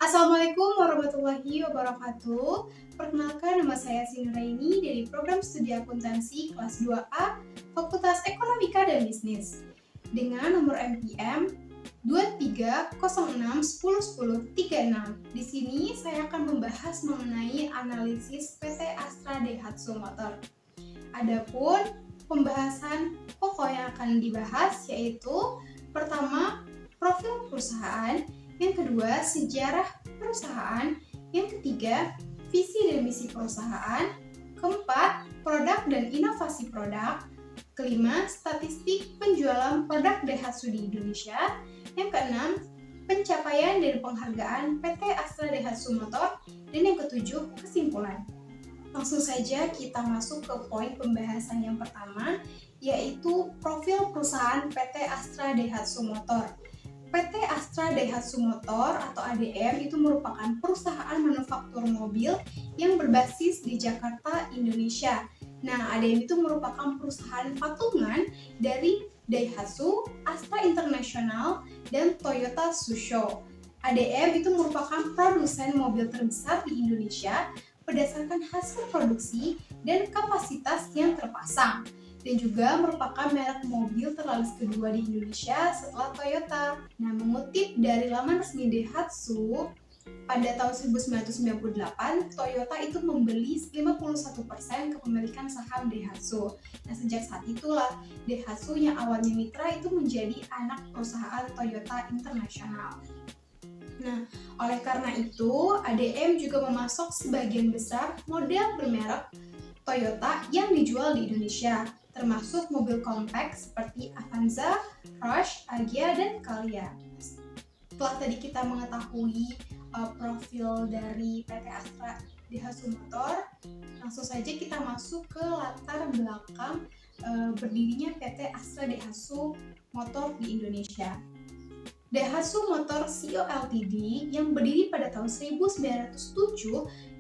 Assalamualaikum warahmatullahi wabarakatuh. Perkenalkan, nama saya Sinuraini dari Program Studi Akuntansi kelas 2A Fakultas Ekonomika dan Bisnis dengan nomor NPM 2306101036. Di sini saya akan membahas mengenai analisis PT Astra Daihatsu Motor. Adapun pembahasan pokok yang akan dibahas yaitu pertama, profil perusahaan, yang kedua, sejarah perusahaan, yang ketiga, visi dan misi perusahaan, keempat, produk dan inovasi produk, kelima, statistik penjualan produk Daihatsu di Indonesia, yang keenam, pencapaian dan penghargaan PT Astra Daihatsu Motor, dan yang ketujuh, kesimpulan. Langsung saja kita masuk ke poin pembahasan yang pertama, yaitu profil perusahaan PT Astra Daihatsu Motor. PT Astra Daihatsu Motor atau ADM itu merupakan perusahaan manufaktur mobil yang berbasis di Jakarta, Indonesia. Nah, ADM itu merupakan perusahaan patungan dari Daihatsu, Astra International, dan Toyota Tsusho. ADM itu merupakan produsen mobil terbesar di Indonesia berdasarkan hasil produksi dan kapasitas yang terpasang, dan juga merupakan merek mobil terlaris kedua di Indonesia setelah Toyota. Nah, mengutip dari laman resmi Daihatsu, pada tahun 1998, Toyota itu membeli 51% kepemilikan saham Daihatsu. Nah, sejak saat itulah Daihatsu yang awalnya mitra itu menjadi anak perusahaan Toyota International. Nah, oleh karena itu, ADM juga memasok sebagian besar model bermerek Toyota yang dijual di Indonesia, termasuk mobil compact seperti Avanza, Rush, Agya, dan Calya. Setelah tadi kita mengetahui profil dari PT Astra Daihatsu Motor, langsung saja kita masuk ke latar belakang berdirinya PT Astra Daihatsu Motor di Indonesia. Daihatsu Motor Co. Ltd. Yang berdiri pada tahun 1907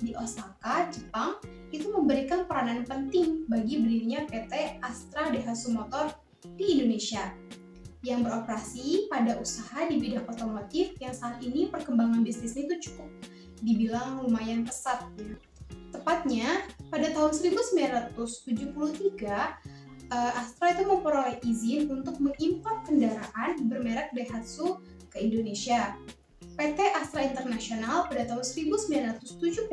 di Osaka, Jepang, itu memberikan peranan penting bagi berdirinya PT Astra Daihatsu Motor di Indonesia, yang beroperasi pada usaha di bidang otomotif yang saat ini perkembangan bisnisnya itu cukup dibilang lumayan pesat. Tepatnya pada tahun 1973, Astra itu memperoleh izin untuk mengimpor kendaraan bermerek Daihatsu ke Indonesia. PT Astra International pada tahun 1976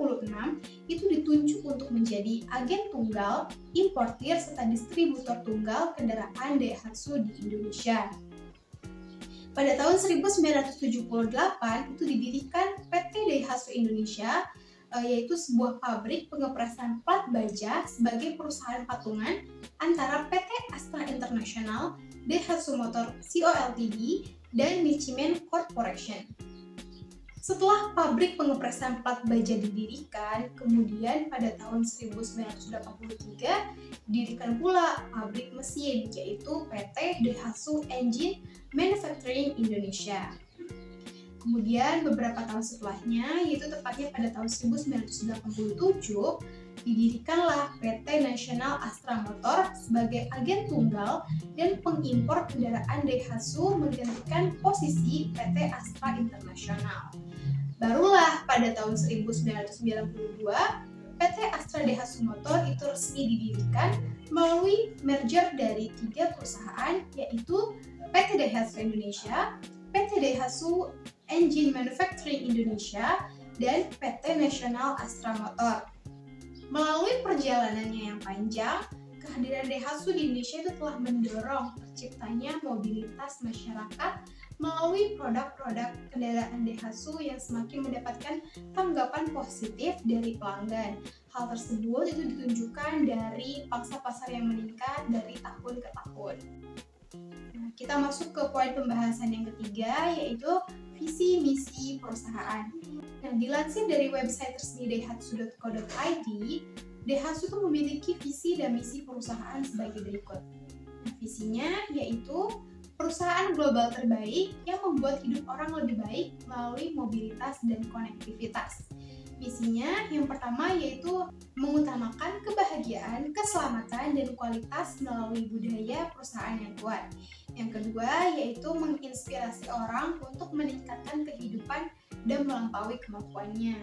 itu ditunjuk untuk menjadi agen tunggal, importir, serta distributor tunggal kendaraan Daihatsu di Indonesia. Pada tahun 1978 itu didirikan PT Daihatsu Indonesia, yaitu sebuah pabrik pengepresan plat baja sebagai perusahaan patungan antara PT Astra International, Daihatsu Motor Co. Ltd. dan Nichimen Corporation. Setelah pabrik pengepresan plat baja didirikan, kemudian pada tahun 1983 didirikan pula pabrik mesin, yaitu PT Daihatsu Engine Manufacturing Indonesia. Kemudian beberapa tahun setelahnya, yaitu tepatnya pada tahun 1987, didirikanlah PT Nasional Astra Motor sebagai agen tunggal dan pengimpor kendaraan Daihatsu menggantikan posisi PT Astra International. Barulah pada tahun 1992, PT Astra Daihatsu Motor itu resmi didirikan melalui merger dari 3 perusahaan, yaitu PT Daihatsu Indonesia, PT Daihatsu Engine Manufacturing Indonesia, dan PT Nasional Astra Motor. Melalui perjalanannya yang panjang, kehadiran Daihatsu di Indonesia itu telah mendorong terciptanya mobilitas masyarakat melalui produk-produk kendaraan Daihatsu yang semakin mendapatkan tanggapan positif dari pelanggan. Hal tersebut itu ditunjukkan dari pangsa pasar yang meningkat dari tahun ke tahun. Nah, kita masuk ke poin pembahasan yang ketiga, yaitu visi misi perusahaan. Nah, dilansir dari website resmi daihatsu.co.id, Daihatsu itu memiliki visi dan misi perusahaan sebagai berikut. Nah, visinya yaitu perusahaan global terbaik yang membuat hidup orang lebih baik melalui mobilitas dan konektivitas. Misinya yang pertama yaitu mengutamakan kebahagiaan, keselamatan, dan kualitas melalui budaya perusahaan yang kuat. Yang kedua yaitu menginspirasi orang untuk meningkatkan kehidupan dan melampaui kemampuannya.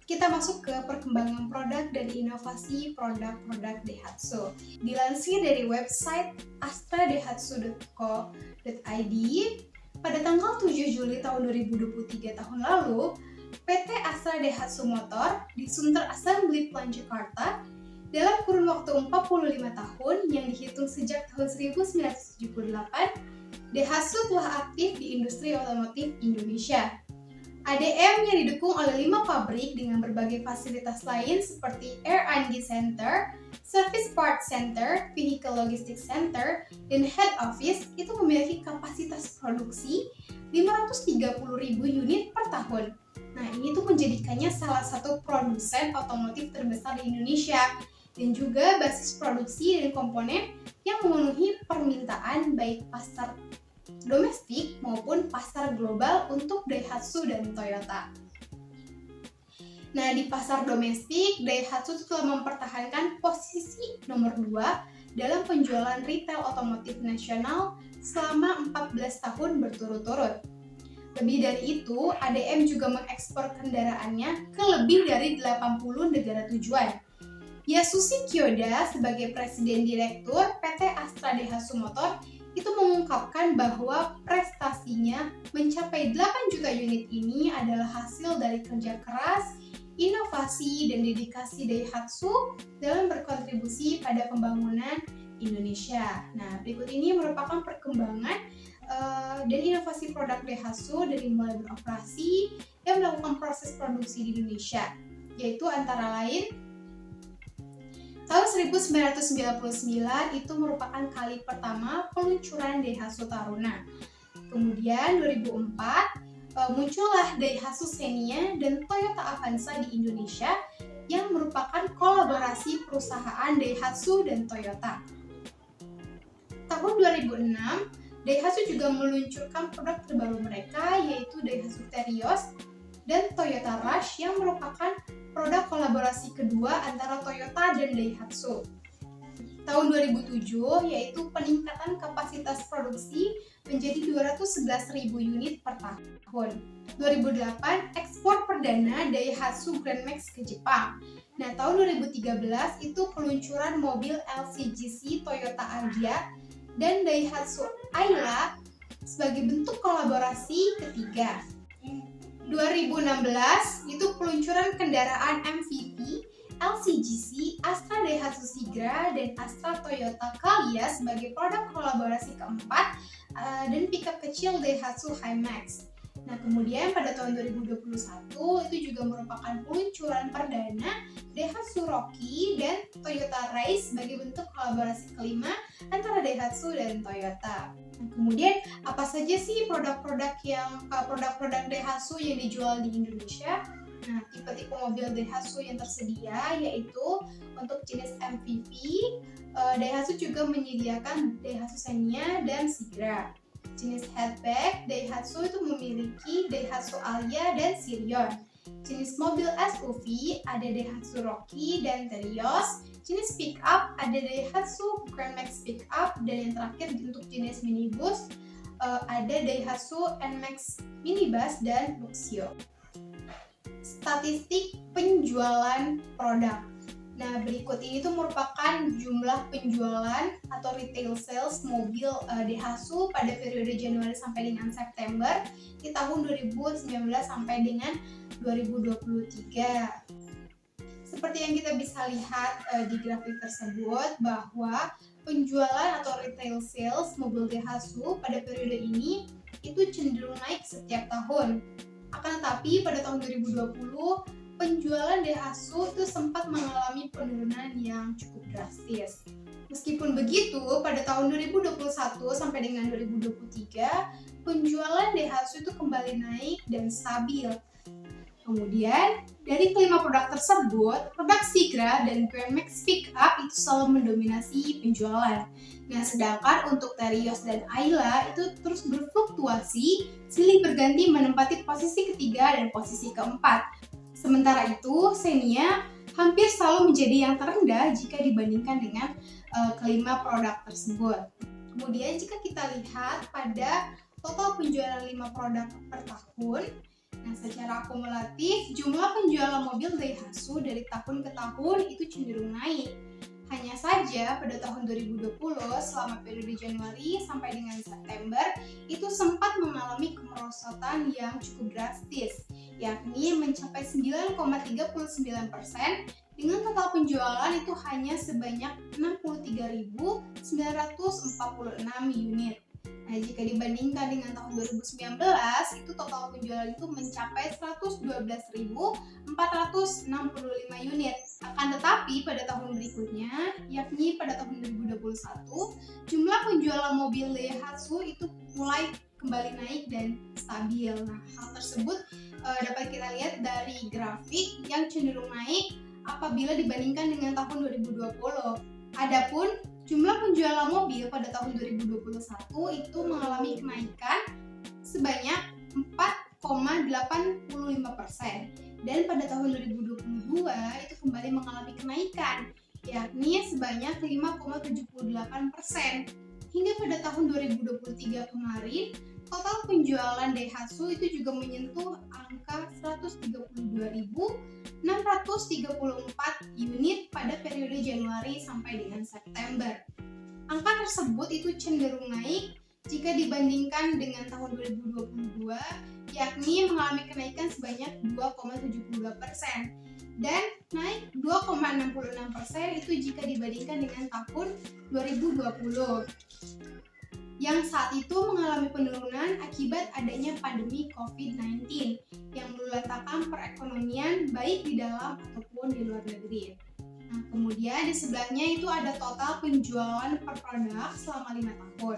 Kita masuk ke perkembangan produk dan inovasi produk-produk Daihatsu. Dilansir dari website astradaihatsu.co.id, pada tanggal 7 Juli tahun 2023 tahun lalu, PT Astra Daihatsu Motor di Sunter Assembly Plant Jakarta dalam kurun waktu 45 tahun yang dihitung sejak tahun 1978, Daihatsu telah aktif di industri otomotif Indonesia. ADM yang didukung oleh 5 pabrik dengan berbagai fasilitas lain seperti R&D Center, Service Part Center, Vehicle Logistics Center, dan Head Office itu memiliki kapasitas produksi 530.000 unit per tahun. Nah, ini tuh menjadikannya salah satu produsen otomotif terbesar di Indonesia dan juga basis produksi dan komponen yang memenuhi permintaan baik pasar domestik maupun pasar global untuk Daihatsu dan Toyota. Nah, di pasar domestik, Daihatsu telah mempertahankan posisi nomor 2 dalam penjualan retail otomotif nasional selama 14 tahun berturut-turut. Lebih dari itu, ADM juga mengekspor kendaraannya ke lebih dari 80 negara tujuan. Yasushi Kyoda sebagai Presiden Direktur PT Astra Daihatsu Motor itu mengungkapkan bahwa prestasinya mencapai 8 juta unit ini adalah hasil dari kerja keras, inovasi, dan dedikasi Daihatsu dalam berkontribusi pada pembangunan Indonesia. Nah, berikut ini merupakan perkembangan dan inovasi produk Daihatsu dari mulai beroperasi dan melakukan proses produksi di Indonesia, yaitu antara lain tahun 1999 itu merupakan kali pertama peluncuran Daihatsu Taruna. Kemudian 2004 muncullah Daihatsu Xenia dan Toyota Avanza di Indonesia yang merupakan kolaborasi perusahaan Daihatsu dan Toyota. Tahun 2006 Daihatsu juga meluncurkan produk terbaru mereka yaitu Daihatsu Terios dan Toyota Rush yang merupakan produk kolaborasi kedua antara Toyota dan Daihatsu. Tahun 2007 yaitu peningkatan kapasitas produksi menjadi 211.000 unit per tahun. 2008 ekspor perdana Daihatsu Grand Max ke Jepang. Nah, tahun 2013 itu peluncuran mobil LCGC Toyota Agya dan Daihatsu Ayla sebagai bentuk kolaborasi ketiga. 2016 itu peluncuran kendaraan MPV, LCGC, Astra Daihatsu Sigra, dan Astra Toyota Calya sebagai produk kolaborasi keempat dan pickup kecil Daihatsu Himax. Nah, kemudian pada tahun 2021 itu juga merupakan peluncuran perdana Daihatsu Rocky dan Toyota Race sebagai bentuk kolaborasi kelima antara Daihatsu dan Toyota. Nah, kemudian apa saja sih produk-produk Daihatsu yang dijual di Indonesia? Nah, tipe-tipe mobil Daihatsu yang tersedia yaitu untuk jenis MPV, Daihatsu juga menyediakan Daihatsu Xenia dan Sigra. Jenis hatchback, Daihatsu itu memiliki Daihatsu Agya dan Sirion. Jenis mobil SUV ada Daihatsu Rocky dan Terios. Jenis pickup ada Daihatsu Grand Max Pickup, dan yang terakhir untuk jenis minibus ada Daihatsu NMAX Minibus dan Luxio. Statistik penjualan produk. Nah, berikut ini tuh merupakan jumlah penjualan atau retail sales mobil Daihatsu pada periode Januari sampai dengan September di tahun 2019 sampai dengan 2023. Seperti yang kita bisa lihat di grafik tersebut bahwa penjualan atau retail sales mobil Daihatsu pada periode ini itu cenderung naik setiap tahun. Akan tetapi pada tahun 2020 penjualan Daihatsu itu sempat mengalami penurunan yang cukup drastis. Meskipun begitu, pada tahun 2021 sampai dengan 2023, penjualan Daihatsu itu kembali naik dan stabil. Kemudian, Dari kelima produk tersebut, produk Sigra dan Grand Max Pickup itu selalu mendominasi penjualan. Nah, sedangkan untuk Terios dan Ayla itu terus berfluktuasi, silih berganti menempati posisi ketiga dan posisi keempat. Sementara itu, Xenia hampir selalu menjadi yang terendah jika dibandingkan dengan kelima produk tersebut. Kemudian jika kita lihat pada total penjualan 5 produk per tahun, nah, secara akumulatif, jumlah penjualan mobil Daihatsu dari tahun ke tahun itu cenderung naik. Hanya saja pada tahun 2020, selama periode Januari sampai dengan September, itu sempat mengalami kemerosotan yang cukup drastis, yakni mencapai 9,39%, dengan total penjualan itu hanya sebanyak 63.946 unit. Nah, jika dibandingkan dengan tahun 2019, itu total penjualan itu mencapai 112.465 unit. Akan tetapi pada tahun berikutnya, yakni pada tahun 2021, jumlah penjualan mobil Daihatsu itu mulai kembali naik dan stabil. Nah, hal tersebut dapat kita lihat dari grafik yang cenderung naik apabila dibandingkan dengan tahun 2020. Adapun jumlah penjualan mobil pada tahun 2021 itu mengalami kenaikan sebanyak 4,85%, dan pada tahun 2022 itu kembali mengalami kenaikan, yakni sebanyak 5,78%. Hingga pada tahun 2023 kemarin, total penjualan Daihatsu itu juga menyentuh angka 132.634 unit pada periode Januari sampai dengan September. Angka tersebut itu cenderung naik jika dibandingkan dengan tahun 2022, yakni mengalami kenaikan sebanyak 2,72%, dan naik 2,66% itu jika dibandingkan dengan tahun 2020 yang saat itu mengalami penurunan akibat adanya pandemi COVID-19 yang melulatkan perekonomian baik di dalam ataupun di luar negeri. Nah, kemudian di sebelahnya itu ada total penjualan per produk selama 5 tahun.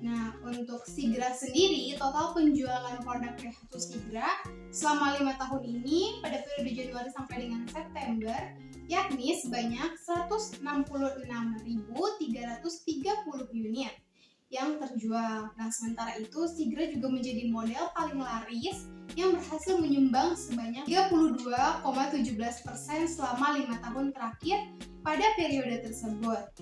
Nah, untuk Sigra sendiri, total penjualan produk Daihatsu Sigra selama 5 tahun ini pada periode Januari sampai dengan September, yakni sebanyak 166.330 unit yang terjual. Nah, sementara itu Sigra juga menjadi model paling laris yang berhasil menyumbang sebanyak 32,17% selama 5 tahun terakhir pada periode tersebut.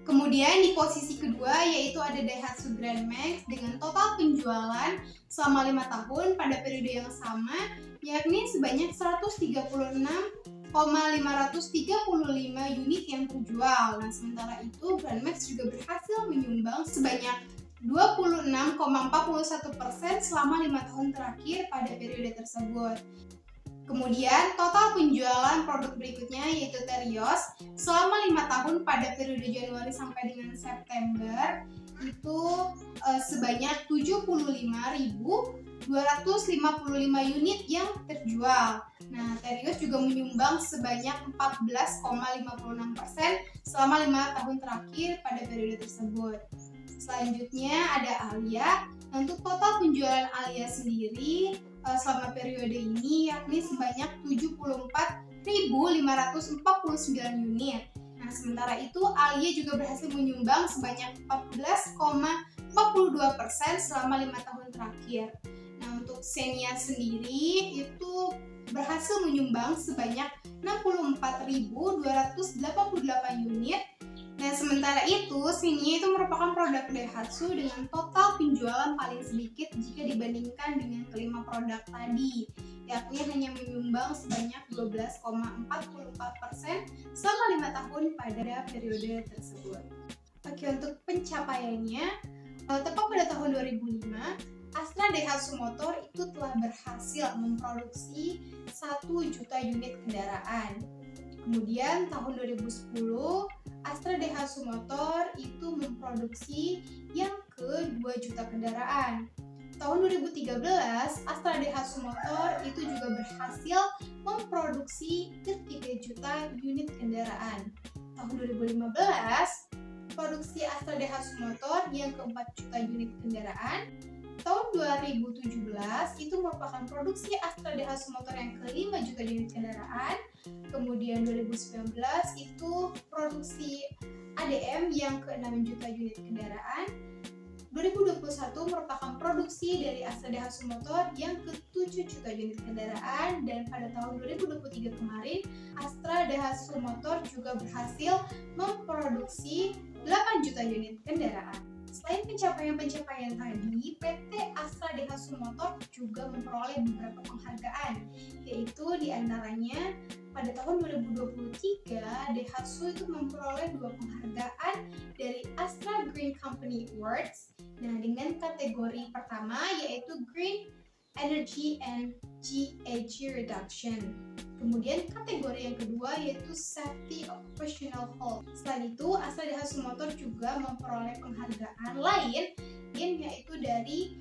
Kemudian di posisi kedua yaitu ada Daihatsu Grand Max dengan total penjualan selama 5 tahun pada periode yang sama, yakni sebanyak 136,535 unit yang terjual. Nah, sementara itu Grand Max juga berhasil menyumbang sebanyak 26,41% selama 5 tahun terakhir pada periode tersebut. Kemudian total penjualan produk berikutnya yaitu Terios selama 5 tahun pada periode Januari sampai dengan September itu sebanyak 75.255 unit yang terjual. Nah, Terios juga menyumbang sebanyak 14,56% selama 5 tahun terakhir pada periode tersebut. Selanjutnya ada Alia. Untuk total penjualan Alia sendiri selama periode ini yakni sebanyak 74.549 unit. Nah, sementara itu Alia juga berhasil menyumbang sebanyak 14,42% selama 5 tahun terakhir. Nah, untuk Xenia sendiri itu berhasil menyumbang sebanyak 64.288 unit. Nah, sementara itu, Xenia itu merupakan produk Daihatsu dengan total penjualan paling sedikit jika dibandingkan dengan kelima produk tadi, yakni hanya menyumbang sebanyak 12,44% selama 5 tahun pada periode tersebut. Oke, untuk pencapaiannya, tepat pada tahun 2005, Astra Daihatsu Motor itu telah berhasil memproduksi 1 juta unit kendaraan. Kemudian tahun 2010, Astra Daihatsu Motor itu memproduksi yang ke 2 juta kendaraan. Tahun 2013, Astra Daihatsu Motor itu juga berhasil memproduksi ke 3 juta unit kendaraan. Tahun 2015, produksi Astra Daihatsu Motor yang ke 4 juta unit kendaraan. tahun 2017 itu merupakan produksi Astra Daihatsu Motor yang ke-5 juta unit kendaraan. Kemudian 2019 itu produksi ADM yang ke-6 juta unit kendaraan. 2021 merupakan produksi dari Astra Daihatsu Motor yang ke-7 juta unit kendaraan, dan pada tahun 2023 kemarin Astra Daihatsu Motor juga berhasil memproduksi 8 juta unit kendaraan. Selain pencapaian-pencapaian tadi, PT Astra Daihatsu Motor juga memperoleh beberapa penghargaan, yaitu diantaranya pada tahun 2023 Daihatsu itu memperoleh 2 penghargaan dari Astra Green Company Awards. Nah, dengan kategori pertama yaitu Green Energy and GHG Reduction. Kemudian kategori yang kedua yaitu Safety Occupational Health. Selain itu, Astra Daihatsu Motor juga memperoleh penghargaan lain yaitu dari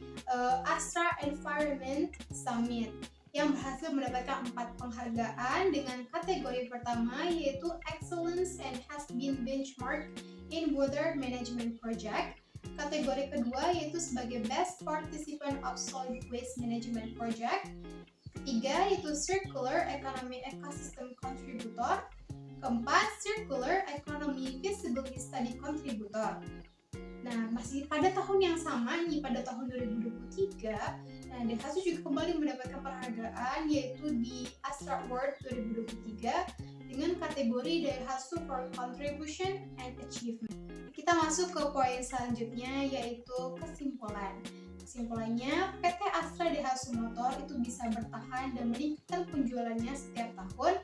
Astra Environment Summit yang berhasil mendapatkan 4 penghargaan dengan kategori pertama yaitu Excellence and has been benchmarked in Water Management Project. Kategori kedua yaitu sebagai Best Participant of Solid Waste Management Project. Ketiga yaitu Circular Economy Ecosystem Contributor. Keempat, Circular Economy Feasibility Study Contributor. Nah, masih pada tahun yang sama nih, pada tahun 2023, Daihatsu juga kembali mendapatkan penghargaan yaitu di Astra Award 2023 dengan kategori Daihatsu for Contribution and Achievement. Kita masuk ke poin selanjutnya yaitu kesimpulan. Kesimpulannya, PT Astra Daihatsu Motor itu bisa bertahan dan meningkatkan penjualannya setiap tahun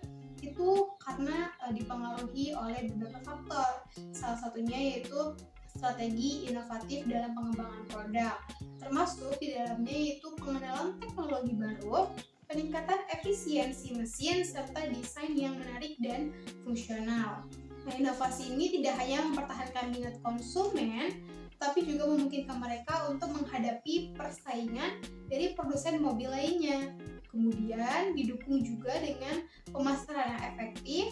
itu karena dipengaruhi oleh beberapa faktor. Salah satunya yaitu strategi inovatif dalam pengembangan produk, termasuk di dalamnya yaitu pengenalan teknologi baru, peningkatan efisiensi mesin, serta desain yang menarik dan fungsional. Nah, inovasi ini tidak hanya mempertahankan minat konsumen, tapi juga memungkinkan mereka untuk menghadapi persaingan dari produsen mobil lainnya. Kemudian didukung juga dengan pemasaran yang efektif,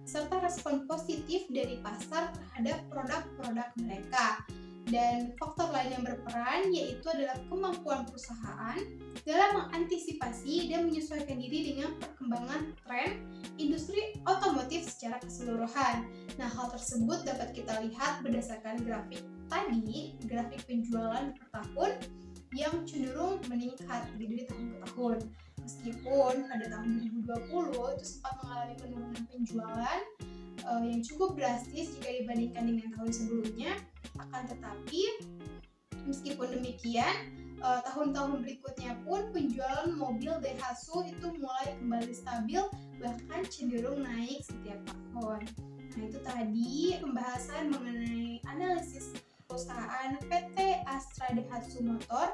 serta respon positif dari pasar terhadap produk-produk mereka. Dan faktor lain yang berperan yaitu adalah kemampuan perusahaan dalam mengantisipasi dan menyesuaikan diri dengan perkembangan tren industri otomotif secara keseluruhan. Nah, hal tersebut dapat kita lihat berdasarkan grafik tadi, grafik penjualan per tahun yang cenderung meningkat dari tahun ke tahun. Meskipun pada tahun 2020 itu sempat mengalami penurunan penjualan yang cukup drastis jika dibandingkan dengan tahun sebelumnya, akan tetapi meskipun demikian tahun-tahun berikutnya pun penjualan mobil Daihatsu itu mulai kembali stabil, bahkan cenderung naik setiap tahun. Nah, itu tadi pembahasan mengenai analisis perusahaan PT Astra Daihatsu Motor.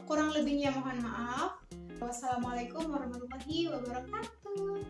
Kurang lebihnya mohon maaf. Wassalamualaikum warahmatullahi wabarakatuh.